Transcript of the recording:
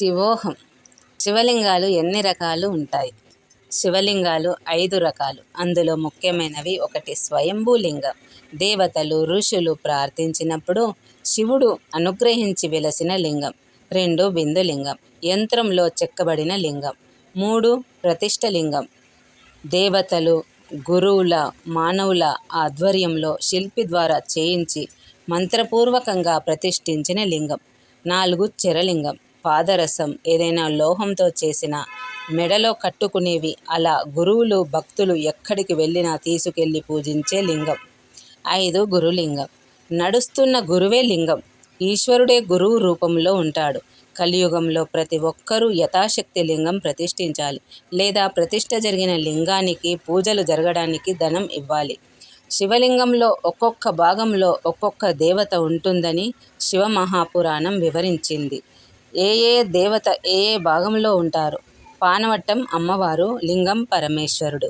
శివోహం. శివలింగాలు ఎన్ని రకాలు ఉంటాయి? శివలింగాలు 5 రకాలు. అందులో ముఖ్యమైనవి: 1 స్వయంభూలింగం, దేవతలు ఋషులు ప్రార్థించినప్పుడు శివుడు అనుగ్రహించి వెలసిన లింగం. 2 బిందులింగం, యంత్రంలో చెక్కబడిన లింగం. 3 ప్రతిష్ఠలింగం, దేవతలు గురువుల మానవుల ఆధ్వర్యంలో శిల్పి ద్వారా చేయించి మంత్రపూర్వకంగా ప్రతిష్ఠించిన లింగం. 4 చెరలింగం, పాదరసం, ఏదైనా లోహంతో చేసిన మెడలో కట్టుకునేవి. అలా గురువులు భక్తులు ఎక్కడికి వెళ్ళినా తీసుకెళ్ళి పూజించే లింగం. 5 గురులింగం, నడుస్తున్న గురువే లింగం. ఈశ్వరుడే గురువు రూపంలో ఉంటాడు. కలియుగంలో ప్రతి ఒక్కరూ యథాశక్తి లింగం ప్రతిష్ఠించాలి, లేదా ప్రతిష్ఠ జరిగిన లింగానికి పూజలు జరగడానికి ధనం ఇవ్వాలి. శివలింగంలో ఒక్కొక్క భాగంలో ఒక్కొక్క దేవత ఉంటుందని శివమహాపురాణం వివరించింది. ఏ దేవత ఏ భాగంలో ఉంటారు? పానవట్టం అమ్మవారు, లింగం పరమేశ్వరుడు.